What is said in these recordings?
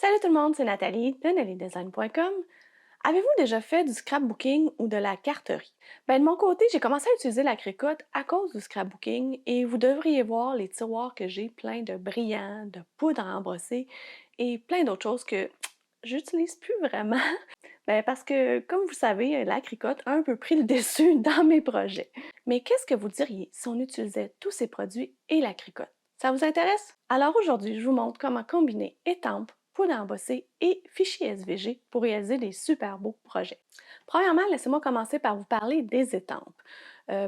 Salut tout le monde, c'est Nathalie de nellydesign.com. Avez-vous déjà fait du scrapbooking ou de la carterie? De mon côté, j'ai commencé à utiliser la cricotte à cause du scrapbooking et vous devriez voir les tiroirs que j'ai pleins de brillants, de poudre à embrasser et plein d'autres choses que j'utilise plus vraiment. Parce que, comme vous savez, la cricotte a un peu pris le dessus dans mes projets. Mais qu'est-ce que vous diriez si on utilisait tous ces produits et la cricotte? Ça vous intéresse? Alors aujourd'hui, je vous montre comment combiner étampes, poudre à embosser et fichiers SVG pour réaliser des super beaux projets. Premièrement, laissez-moi commencer par vous parler des étampes.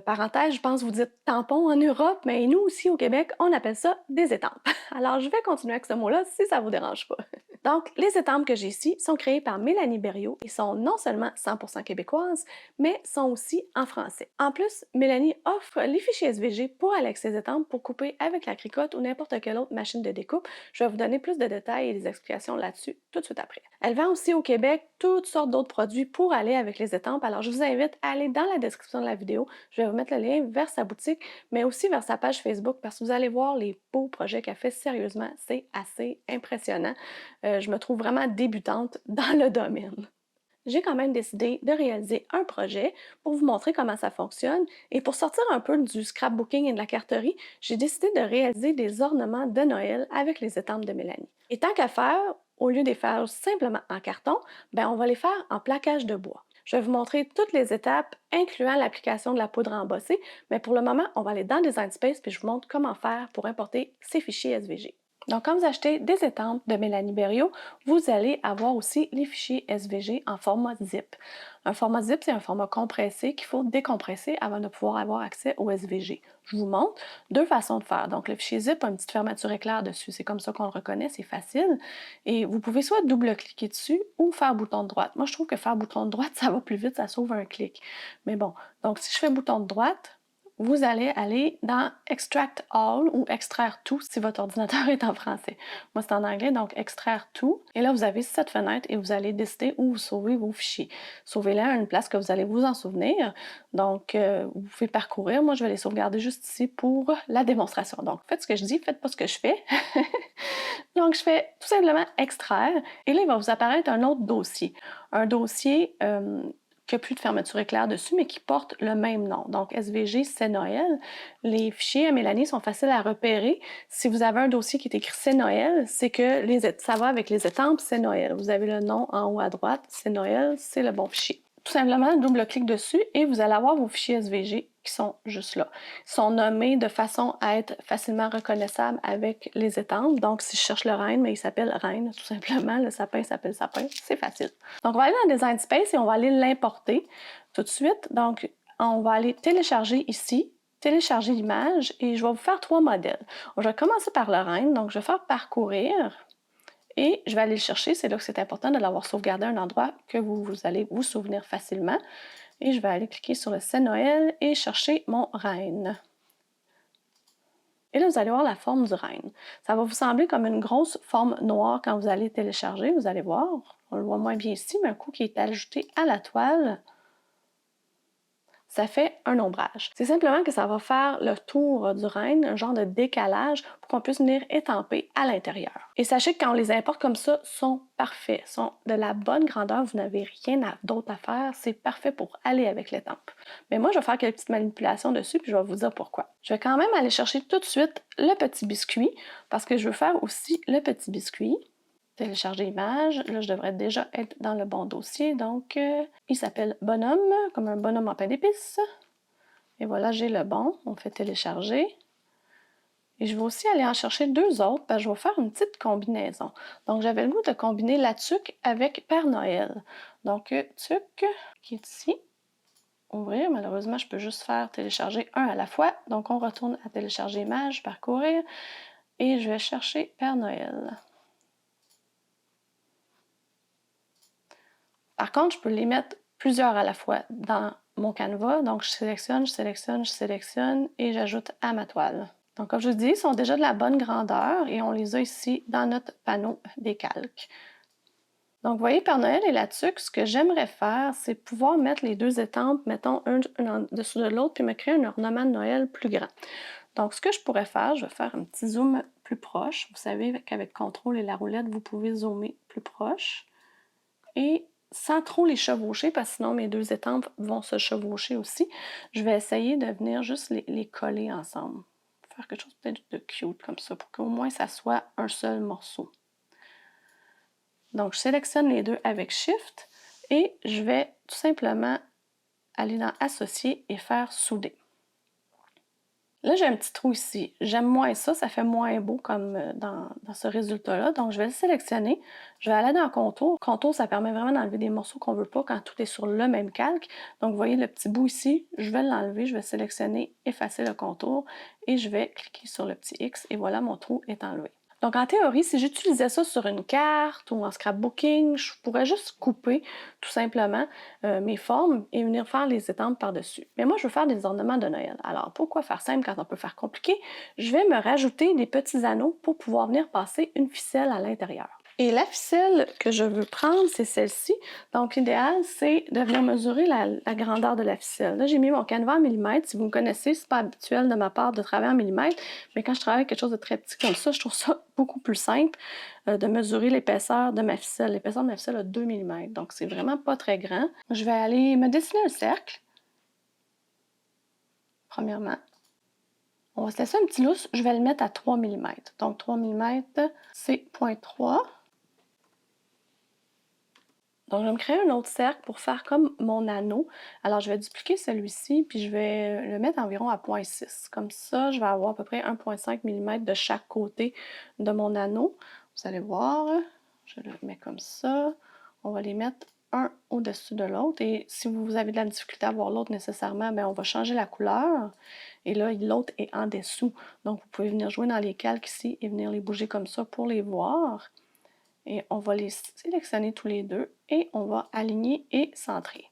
Parenthèse, je pense que vous dites tampons en Europe, mais nous aussi au Québec, on appelle ça des étampes. Alors je vais continuer avec ce mot-là si ça vous dérange pas. Donc, les étampes que j'ai ici sont créées par Mélanie Berriot et sont non seulement 100% québécoises, mais sont aussi en français. En plus, Mélanie offre les fichiers SVG pour aller avec ces étampes pour couper avec la cricotte ou n'importe quelle autre machine de découpe. Je vais vous donner plus de détails et des explications là-dessus tout de suite après. Elle vend aussi au Québec toutes sortes d'autres produits pour aller avec les étampes. Alors, je vous invite à aller dans la description de la vidéo. Je vais vous mettre le lien vers sa boutique, mais aussi vers sa page Facebook parce que vous allez voir les beaux projets qu'elle fait. Sérieusement, c'est assez impressionnant. Je me trouve vraiment débutante dans le domaine. J'ai quand même décidé de réaliser un projet pour vous montrer comment ça fonctionne et pour sortir un peu du scrapbooking et de la carterie, j'ai décidé de réaliser des ornements de Noël avec les étampes de Mélanie. Et tant qu'à faire, au lieu de les faire simplement en carton, on va les faire en plaquage de bois. Je vais vous montrer toutes les étapes, incluant l'application de la poudre à embosser, mais pour le moment, on va aller dans Design Space puis je vous montre comment faire pour importer ces fichiers SVG. Donc, quand vous achetez des étampes de Mélanie Berriot, vous allez avoir aussi les fichiers SVG en format zip. Un format zip, c'est un format compressé qu'il faut décompresser avant de pouvoir avoir accès au SVG. Je vous montre deux façons de faire. Donc, le fichier zip a une petite fermeture éclair dessus. C'est comme ça qu'on le reconnaît, c'est facile. Et vous pouvez soit double-cliquer dessus ou faire bouton de droite. Moi, je trouve que faire bouton de droite, ça va plus vite, ça sauve un clic. Mais bon, donc si je fais bouton de droite, vous allez aller dans Extract All ou Extraire tout si votre ordinateur est en français. Moi, c'est en anglais, donc Extraire tout. Et là, vous avez cette fenêtre et vous allez décider où vous sauvez vos fichiers. Sauvez-les à une place que vous allez vous en souvenir. Donc, vous pouvez parcourir. Moi, je vais les sauvegarder juste ici pour la démonstration. Donc, faites ce que je dis, faites pas ce que je fais. Donc, je fais tout simplement Extraire. Et là, il va vous apparaître un autre dossier. Un dossier qui n'a plus de fermeture éclair dessus, mais qui porte le même nom. Donc, SVG, c'est Noël. Les fichiers à Mélanie sont faciles à repérer. Si vous avez un dossier qui est écrit c'est Noël, c'est que ça va avec les étampes, c'est Noël. Vous avez le nom en haut à droite, c'est Noël, c'est le bon fichier. Tout simplement, double-clic dessus et vous allez avoir vos fichiers SVG qui sont juste là. Ils sont nommés de façon à être facilement reconnaissables avec les étampes. Donc, si je cherche le Reine, mais il s'appelle Reine, tout simplement. Le sapin s'appelle sapin. C'est facile. Donc, on va aller dans Design Space et on va aller l'importer tout de suite. Donc, on va aller télécharger ici, télécharger l'image et je vais vous faire trois modèles. Je vais commencer par le Reine. Donc, je vais faire parcourir. Et je vais aller le chercher, c'est là que c'est important de l'avoir sauvegardé à un endroit que vous allez vous souvenir facilement. Et je vais aller cliquer sur le C'est Noël et chercher mon Reine. Et là, vous allez voir la forme du Reine. Ça va vous sembler comme une grosse forme noire quand vous allez télécharger, vous allez voir. On le voit moins bien ici, mais un coup qui est ajouté à la toile, ça fait un ombrage. C'est simplement que ça va faire le tour du Reine, un genre de décalage pour qu'on puisse venir étamper à l'intérieur. Et sachez que quand on les importe comme ça, sont parfaits, sont de la bonne grandeur, vous n'avez rien d'autre à faire, c'est parfait pour aller avec l'étampe. Mais moi, je vais faire quelques petites manipulations dessus, puis je vais vous dire pourquoi. Je vais quand même aller chercher tout de suite le petit biscuit, parce que je veux faire aussi le petit biscuit. Télécharger image. Là, je devrais déjà être dans le bon dossier. Donc, il s'appelle Bonhomme, comme un bonhomme en pain d'épices. Et voilà, j'ai le bon. On fait télécharger. Et je vais aussi aller en chercher deux autres parce que je vais faire une petite combinaison. Donc, j'avais le goût de combiner la tuque avec Père Noël. Donc, tuque qui est ici. Ouvrir. Malheureusement, je peux juste faire télécharger un à la fois. Donc, on retourne à télécharger image, parcourir. Et je vais chercher Père Noël. Par contre, je peux les mettre plusieurs à la fois dans mon canevas. Donc, je sélectionne, je sélectionne, je sélectionne et j'ajoute à ma toile. Donc, comme je vous dis, ils sont déjà de la bonne grandeur et on les a ici dans notre panneau des calques. Donc, vous voyez, Père Noël et la tuque, ce que j'aimerais faire, c'est pouvoir mettre les deux étampes, mettons, un en dessous de l'autre, puis me créer un ornement de Noël plus grand. Donc, ce que je pourrais faire, je vais faire un petit zoom plus proche. Vous savez qu'avec CTRL et la roulette, vous pouvez zoomer plus proche. Et sans trop les chevaucher, parce que sinon mes deux étampes vont se chevaucher aussi, je vais essayer de venir juste les coller ensemble. Faire quelque chose peut-être de cute comme ça, pour qu'au moins ça soit un seul morceau. Donc, je sélectionne les deux avec Shift et je vais tout simplement aller dans Associer et faire Souder. Là, j'ai un petit trou ici. J'aime moins ça, ça fait moins beau comme dans ce résultat-là. Donc, je vais le sélectionner. Je vais aller dans Contour. Contour, ça permet vraiment d'enlever des morceaux qu'on ne veut pas quand tout est sur le même calque. Donc, vous voyez le petit bout ici, je vais l'enlever. Je vais sélectionner Effacer le contour et je vais cliquer sur le petit X et voilà, mon trou est enlevé. Donc, en théorie, si j'utilisais ça sur une carte ou en scrapbooking, je pourrais juste couper tout simplement mes formes et venir faire les étampes par-dessus. Mais moi, je veux faire des ornements de Noël. Alors, pourquoi faire simple quand on peut faire compliqué? Je vais me rajouter des petits anneaux pour pouvoir venir passer une ficelle à l'intérieur. Et la ficelle que je veux prendre, c'est celle-ci. Donc, l'idéal, c'est de venir mesurer la grandeur de la ficelle. Là, j'ai mis mon canevas en millimètres. Si vous me connaissez, c'est pas habituel de ma part de travailler en millimètres, mais quand je travaille avec quelque chose de très petit comme ça, je trouve ça beaucoup plus simple de mesurer l'épaisseur de ma ficelle. L'épaisseur de ma ficelle a 2 mm, donc c'est vraiment pas très grand. Je vais aller me dessiner un cercle, premièrement. On va se laisser un petit lousse, je vais le mettre à 3 mm. Donc 3 mm, c'est 0,3. Donc, je vais me créer un autre cercle pour faire comme mon anneau. Alors, je vais dupliquer celui-ci, puis je vais le mettre environ à 0,6. Comme ça, je vais avoir à peu près 1,5 mm de chaque côté de mon anneau. Vous allez voir, je le mets comme ça. On va les mettre un au-dessus de l'autre. Et si vous avez de la difficulté à voir l'autre nécessairement, bien, on va changer la couleur. Et là, l'autre est en dessous. Donc, vous pouvez venir jouer dans les calques ici et venir les bouger comme ça pour les voir. Et on va les sélectionner tous les deux et on va aligner et centrer.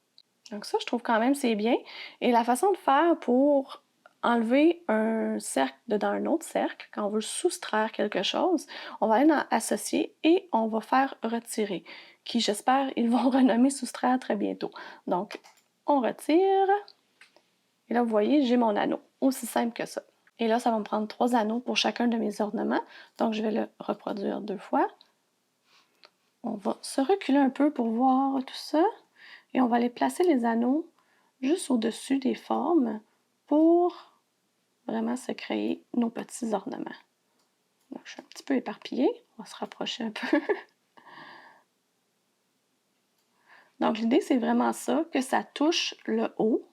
Donc ça, je trouve quand même c'est bien. Et la façon de faire pour enlever un cercle dans un autre cercle, quand on veut soustraire quelque chose, on va aller dans Associer et on va faire Retirer, qui j'espère ils vont renommer Soustraire très bientôt. Donc, on retire. Et là, vous voyez, j'ai mon anneau. Aussi simple que ça. Et là, ça va me prendre 3 anneaux pour chacun de mes ornements. Donc, je vais le reproduire 2 fois. On va se reculer un peu pour voir tout ça et on va aller placer les anneaux juste au-dessus des formes pour vraiment se créer nos petits ornements. Donc, je suis un petit peu éparpillée. On va se rapprocher un peu. Donc, l'idée, c'est vraiment ça, que ça touche le haut.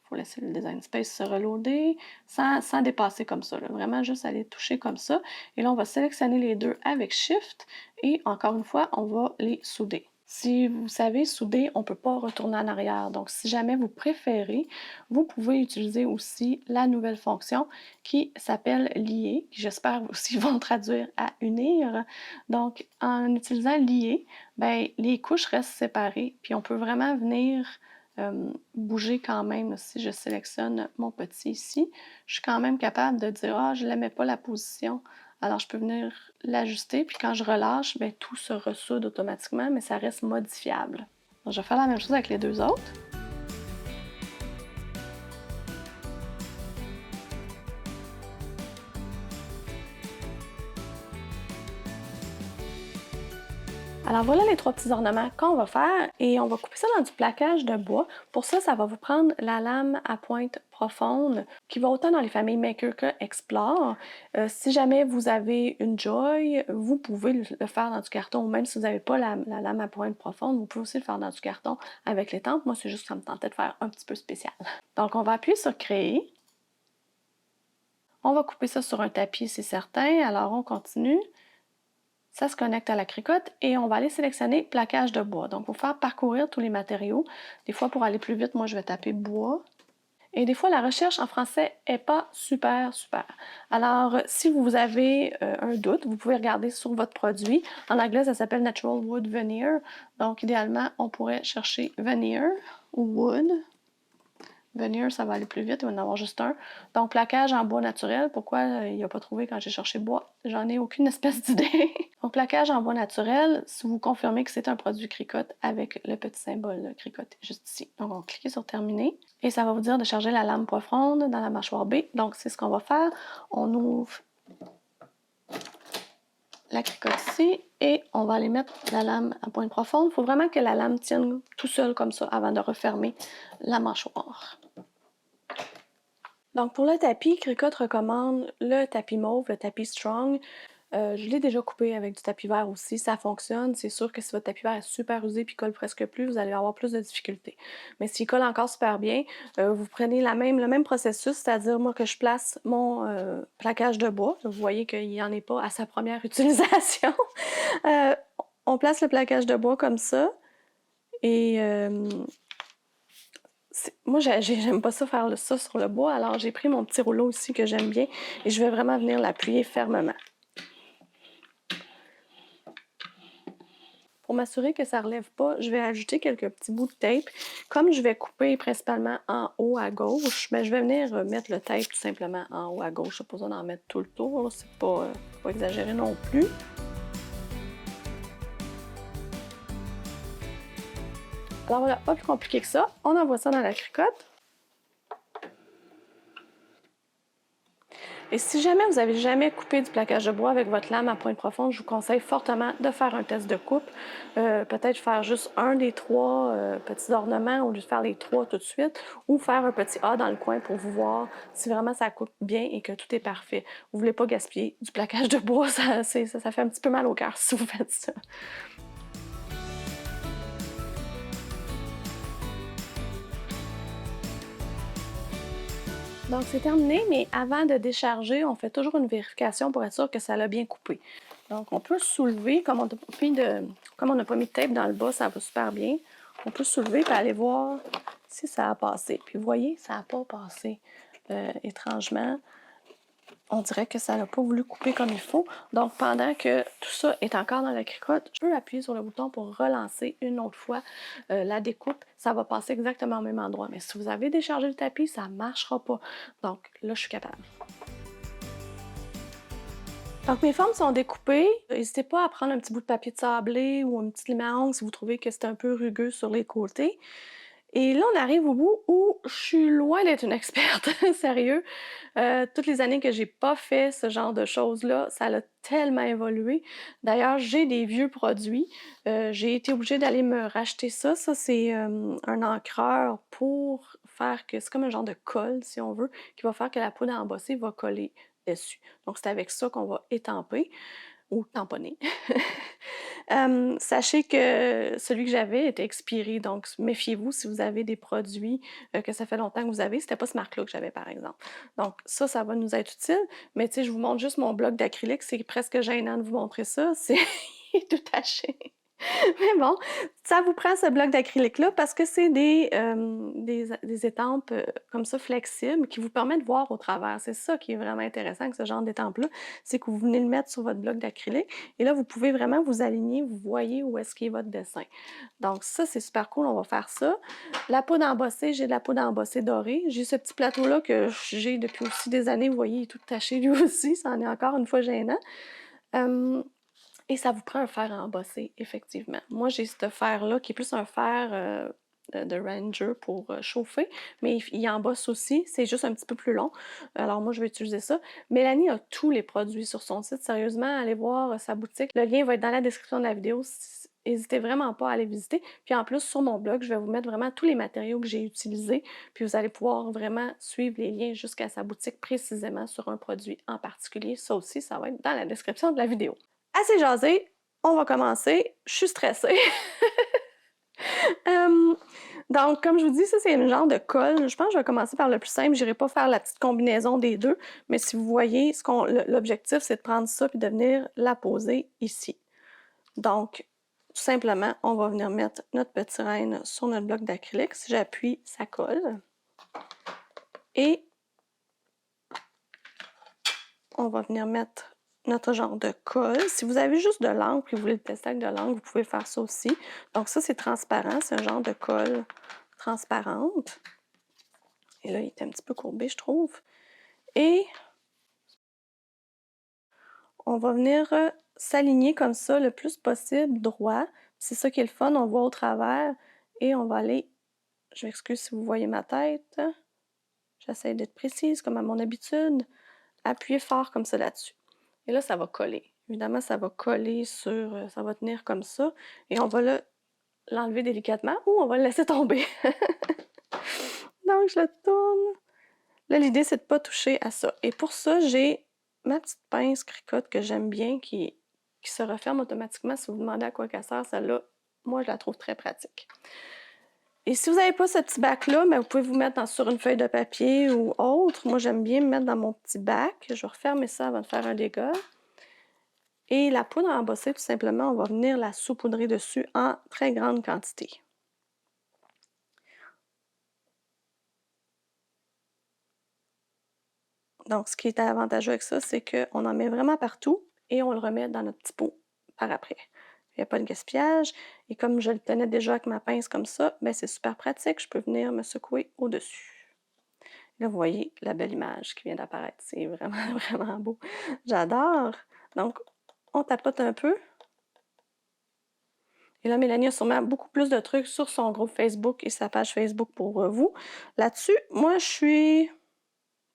Il faut laisser le design space se reloader sans dépasser comme ça. Là. Vraiment juste aller toucher comme ça. Et là, on va sélectionner les deux avec Shift et encore une fois, on va les souder. Si vous savez souder, on ne peut pas retourner en arrière. Donc, si jamais vous préférez, vous pouvez utiliser aussi la nouvelle fonction qui s'appelle lier, qui j'espère aussi vont traduire à unir. Donc, en utilisant lier, ben, les couches restent séparées, puis on peut vraiment venir bouger quand même. Si je sélectionne mon petit ici, je suis quand même capable de dire « Ah, je n'aimais pas la position ». Alors, je peux venir l'ajuster, puis quand je relâche, bien, tout se ressoude automatiquement, mais ça reste modifiable. Donc, je vais faire la même chose avec les deux autres. Alors voilà les 3 petits ornements qu'on va faire et on va couper ça dans du plaquage de bois. Pour ça, ça va vous prendre la lame à pointe profonde qui va autant dans les familles Maker que Explore. Si jamais vous avez une Joy, vous pouvez le faire dans du carton ou même si vous n'avez pas la lame à pointe profonde, vous pouvez aussi le faire dans du carton avec l'étampe. Moi, c'est juste que ça me tentait de faire un petit peu spécial. Donc, on va appuyer sur Créer. On va couper ça sur un tapis, c'est certain. Alors, on continue. Ça se connecte à la cricotte et on va aller sélectionner plaquage de bois. Donc, il faut faire parcourir tous les matériaux. Des fois, pour aller plus vite, moi, je vais taper bois. Et des fois, la recherche en français n'est pas super. Alors, si vous avez un doute, vous pouvez regarder sur votre produit. En anglais, ça s'appelle Natural Wood Veneer. Donc, idéalement, on pourrait chercher Veneer ou Wood. Veneer, ça va aller plus vite, il va y en avoir juste un. Donc, plaquage en bois naturel. Pourquoi il n'a pas trouvé quand j'ai cherché bois? J'en ai aucune espèce d'idée. Donc, plaquage en bois naturel, si vous confirmez que c'est un produit cricotte avec le petit symbole de cricotte juste ici. Donc, on va cliquer sur Terminer et ça va vous dire de charger la lame profonde dans la mâchoire B. Donc, c'est ce qu'on va faire. On ouvre la cricotte ici et on va aller mettre la lame à pointe profonde. Il faut vraiment que la lame tienne tout seul comme ça avant de refermer la mâchoire. Donc pour le tapis, Cricut recommande le tapis mauve, le tapis strong. Je l'ai déjà coupé avec du tapis vert aussi, ça fonctionne. C'est sûr que si votre tapis vert est super usé et colle presque plus, vous allez avoir plus de difficultés. Mais s'il colle encore super bien, vous prenez le même processus, c'est-à-dire moi que je place mon plaquage de bois. Vous voyez qu'il n'y en est pas à sa première utilisation. On place le plaquage de bois comme ça et moi, j'aime pas ça faire ça sur le bois, alors j'ai pris mon petit rouleau ici que j'aime bien et je vais vraiment venir l'appuyer fermement. Pour m'assurer que ça ne relève pas, je vais ajouter quelques petits bouts de tape. Comme je vais couper principalement en haut à gauche, ben, je vais venir mettre le tape tout simplement en haut à gauche. Je n'ai pas besoin d'en mettre tout le tour, c'est pas exagéré non plus. Alors voilà, pas plus compliqué que ça. On envoie ça dans la cricotte. Et si jamais vous n'avez jamais coupé du plaquage de bois avec votre lame à pointe profonde, je vous conseille fortement de faire un test de coupe. Peut-être faire juste un des trois petits ornements au lieu de faire les trois tout de suite, ou faire un petit A dans le coin pour vous voir si vraiment ça coupe bien et que tout est parfait. Vous ne voulez pas gaspiller du plaquage de bois, ça fait un petit peu mal au cœur si vous faites ça. Donc c'est terminé, mais avant de décharger, on fait toujours une vérification pour être sûr que ça l'a bien coupé. Donc on peut soulever, comme on n'a pas mis de tape dans le bas, ça va super bien. On peut soulever et aller voir si ça a passé. Puis vous voyez, ça n'a pas passé étrangement. On dirait que ça n'a pas voulu couper comme il faut. Donc, pendant que tout ça est encore dans la cricotte, je peux appuyer sur le bouton pour relancer une autre fois la découpe. Ça va passer exactement au même endroit. Mais si vous avez déchargé le tapis, ça ne marchera pas. Donc, là, je suis capable. Donc, mes formes sont découpées. N'hésitez pas à prendre un petit bout de papier de sablé ou une petite lime à ongles si vous trouvez que c'est un peu rugueux sur les côtés. Et là, on arrive au bout où je suis loin d'être une experte, sérieux. Toutes les années que j'ai pas fait ce genre de choses-là, ça a tellement évolué. D'ailleurs, j'ai des vieux produits. J'ai été obligée d'aller me racheter ça. Ça, c'est un encreur pour faire que... C'est comme un genre de colle, si on veut, qui va faire que la poudre embossée va coller dessus. Donc, c'est avec ça qu'on va étamper ou tamponner. Sachez que celui que j'avais était expiré, donc méfiez-vous si vous avez des produits que ça fait longtemps que vous avez. C'était pas ce marque-là que j'avais, par exemple. Donc ça va nous être utile. Mais tu sais, je vous montre juste mon bloc d'acrylique. C'est presque gênant de vous montrer ça. C'est tout taché. Mais bon, ça vous prend ce bloc d'acrylique-là parce que c'est des étampes comme ça flexibles qui vous permettent de voir au travers. C'est ça qui est vraiment intéressant avec ce genre d'étampe-là, c'est que vous venez le mettre sur votre bloc d'acrylique et là, vous pouvez vraiment vous aligner, vous voyez où est-ce qu'est votre dessin. Donc ça, c'est super cool, on va faire ça. La poudre embossée, j'ai de la poudre embossée dorée. J'ai ce petit plateau-là que j'ai depuis aussi des années, vous voyez, il est tout taché lui aussi, ça en est encore une fois gênant. Et ça vous prend un fer à embosser, effectivement. Moi, j'ai ce fer-là qui est plus un fer de Ranger pour chauffer, mais il embosse aussi, c'est juste un petit peu plus long. Alors moi, je vais utiliser ça. Mélanie a tous les produits sur son site. Sérieusement, allez voir sa boutique. Le lien va être dans la description de la vidéo. N'hésitez vraiment pas à aller visiter. Puis en plus, sur mon blog, je vais vous mettre vraiment tous les matériaux que j'ai utilisés. Puis vous allez pouvoir vraiment suivre les liens jusqu'à sa boutique précisément sur un produit en particulier. Ça aussi, ça va être dans la description de la vidéo. Assez jasé, on va commencer. Je suis stressée. Donc, comme je vous dis, ça, c'est une genre de colle. Je pense que je vais commencer par le plus simple. Je n'irai pas faire la petite combinaison des deux. Mais si vous voyez, l'objectif, c'est de prendre ça et de venir la poser ici. Donc, tout simplement, on va venir mettre notre petit renne sur notre bloc d'acrylique. Si j'appuie, ça colle. Et on va venir mettre notre genre de colle. Si vous avez juste de l'encre et vous voulez le tester avec de l'encre, vous pouvez faire ça aussi. Donc ça, c'est transparent. C'est un genre de colle transparente. Et là, il est un petit peu courbé, je trouve. Et on va venir s'aligner comme ça le plus possible droit. C'est ça qui est le fun, on voit au travers. Et on va aller, je m'excuse si vous voyez ma tête. J'essaie d'être précise comme à mon habitude. Appuyer fort comme ça là-dessus. Et là, ça va coller. Évidemment, ça va coller sur, ça va tenir comme ça. Et on va l'enlever délicatement ou on va le laisser tomber. Donc, je le tourne. Là, l'idée, c'est de ne pas toucher à ça. Et pour ça, j'ai ma petite pince cricotte que j'aime bien qui se referme automatiquement. Si vous vous demandez à quoi qu'elle sert, celle-là, moi, je la trouve très pratique. Et si vous n'avez pas ce petit bac-là, vous pouvez vous mettre sur une feuille de papier ou autre. Moi, j'aime bien me mettre dans mon petit bac. Je vais refermer ça avant de faire un dégât. Et la poudre à embosser, tout simplement, on va venir la saupoudrer dessus en très grande quantité. Donc, ce qui est avantageux avec ça, c'est qu'on en met vraiment partout et on le remet dans notre petit pot par après. Il n'y a pas de gaspillage. Et comme je le tenais déjà avec ma pince comme ça, c'est super pratique. Je peux venir me secouer au-dessus. Là, vous voyez la belle image qui vient d'apparaître. C'est vraiment, vraiment beau. J'adore. Donc, on tapote un peu. Et là, Mélanie a sûrement beaucoup plus de trucs sur son groupe Facebook et sa page Facebook pour vous. Là-dessus, moi, je suis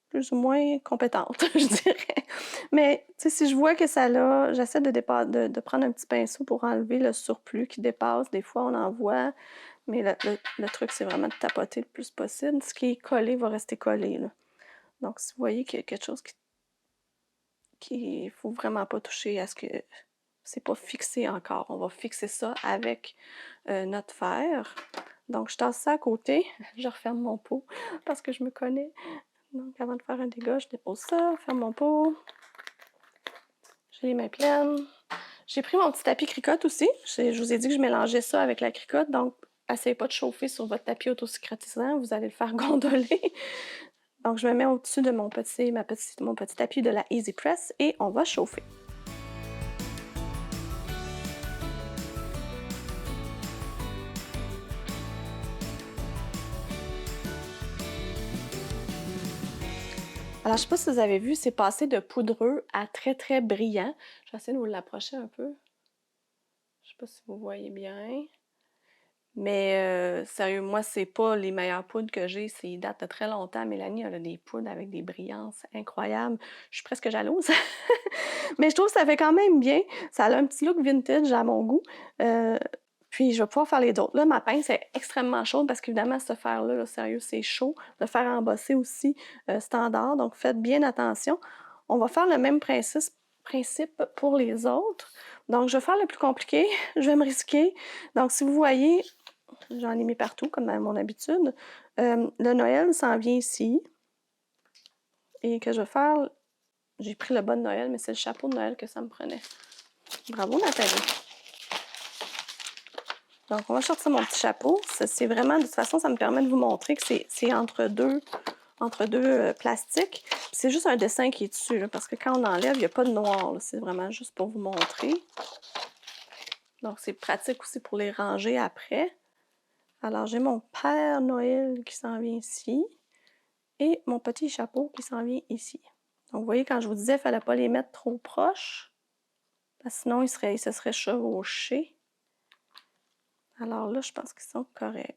plus ou moins compétente, je dirais. Mais si je vois que ça l'a, j'essaie de prendre un petit pinceau pour enlever le surplus qui dépasse. Des fois, on en voit, mais le truc, c'est vraiment de tapoter le plus possible. Ce qui est collé va rester collé, là. Donc, si vous voyez qu'il y a quelque chose qui ne faut vraiment pas toucher à ce que c'est pas fixé encore. On va fixer ça avec notre fer. Donc, je tasse ça à côté. Je referme mon pot parce que je me connais. Donc, avant de faire un dégât, je dépose ça, ferme mon pot. J'ai les mains pleines. J'ai pris mon petit tapis cricotte aussi. Je vous ai dit que je mélangeais ça avec la cricotte. Donc, essayez pas de chauffer sur votre tapis autocycratisant. Vous allez le faire gondoler. Donc, je me mets au-dessus de mon petit tapis de la Easy Press et on va chauffer. Alors, je ne sais pas si vous avez vu, c'est passé de poudreux à très, très brillant. Je vais essayer de vous l'approcher un peu. Je ne sais pas si vous voyez bien. Mais sérieux, moi, c'est pas les meilleures poudres que j'ai. Ils datent de très longtemps. Mélanie, elle a des poudres avec des brillances incroyables. Je suis presque jalouse. Mais je trouve que ça fait quand même bien. Ça a un petit look vintage à mon goût. Puis je vais pouvoir faire les autres. Là, ma pince est extrêmement chaude parce qu'évidemment, ce fer-là, là, sérieux, c'est chaud. Le fer embosser aussi, standard. Donc, faites bien attention. On va faire le même principe pour les autres. Donc, je vais faire le plus compliqué. Je vais me risquer. Donc, si vous voyez, j'en ai mis partout, comme à mon habitude. Le Noël s'en vient ici. Et que je vais faire... J'ai pris le bas de Noël, mais c'est le chapeau de Noël que ça me prenait. Bravo, Nathalie! Donc, on va sortir mon petit chapeau. C'est vraiment, de toute façon, ça me permet de vous montrer que c'est entre deux plastiques. C'est juste un dessin qui est dessus, là, parce que quand on enlève, il n'y a pas de noir. C'est vraiment juste pour vous montrer. Donc, c'est pratique aussi pour les ranger après. Alors, j'ai mon Père Noël qui s'en vient ici et mon petit chapeau qui s'en vient ici. Donc, vous voyez, quand je vous disais, il ne fallait pas les mettre trop proches, parce que sinon, ils se seraient chevauchés. Alors là, je pense qu'ils sont corrects.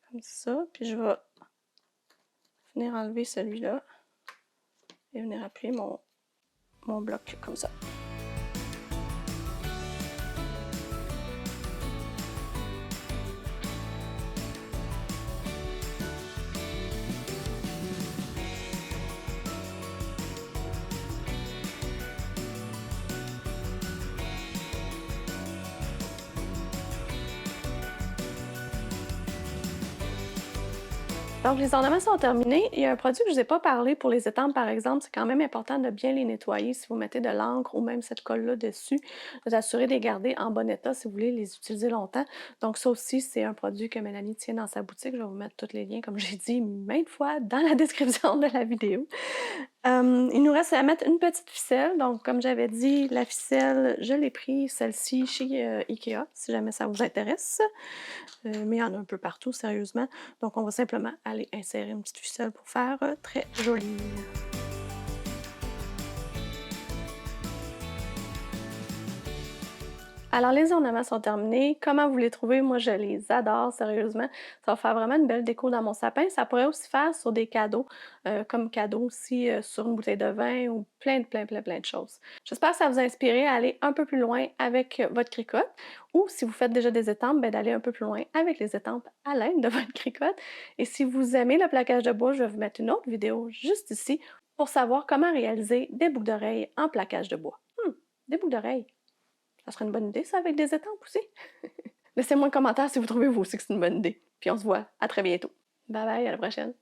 Comme ça. Puis je vais venir enlever celui-là et venir appuyer mon bloc comme ça. Donc, les ornements sont terminés. Il y a un produit que je ne vous ai pas parlé pour les étampes, par exemple. C'est quand même important de bien les nettoyer si vous mettez de l'encre ou même cette colle-là dessus. Vous assurez de les garder en bon état si vous voulez les utiliser longtemps. Donc, ça aussi, c'est un produit que Mélanie tient dans sa boutique. Je vais vous mettre tous les liens, comme j'ai dit maintes fois, dans la description de la vidéo. Il nous reste à mettre une petite ficelle. Donc, comme j'avais dit, la ficelle, je l'ai pris, celle-ci, chez Ikea, si jamais ça vous intéresse. Mais il y en a un peu partout, sérieusement. Donc, on va simplement aller insérer une petite ficelle pour faire très joli. Alors, les ornements sont terminés. Comment vous les trouvez? Moi, je les adore, sérieusement. Ça va faire vraiment une belle déco dans mon sapin. Ça pourrait aussi faire sur des cadeaux, comme cadeau aussi sur une bouteille de vin ou plein de choses. J'espère que ça vous a inspiré à aller un peu plus loin avec votre cricotte ou si vous faites déjà des étampes, ben, d'aller un peu plus loin avec les étampes à l'aide de votre cricotte. Et si vous aimez le plaquage de bois, je vais vous mettre une autre vidéo juste ici pour savoir comment réaliser des boucles d'oreilles en plaquage de bois. Des boucles d'oreilles. Ça serait une bonne idée, ça, avec des étampes aussi. Laissez-moi un commentaire si vous trouvez vous aussi que c'est une bonne idée. Puis on se voit à très bientôt. Bye bye, à la prochaine.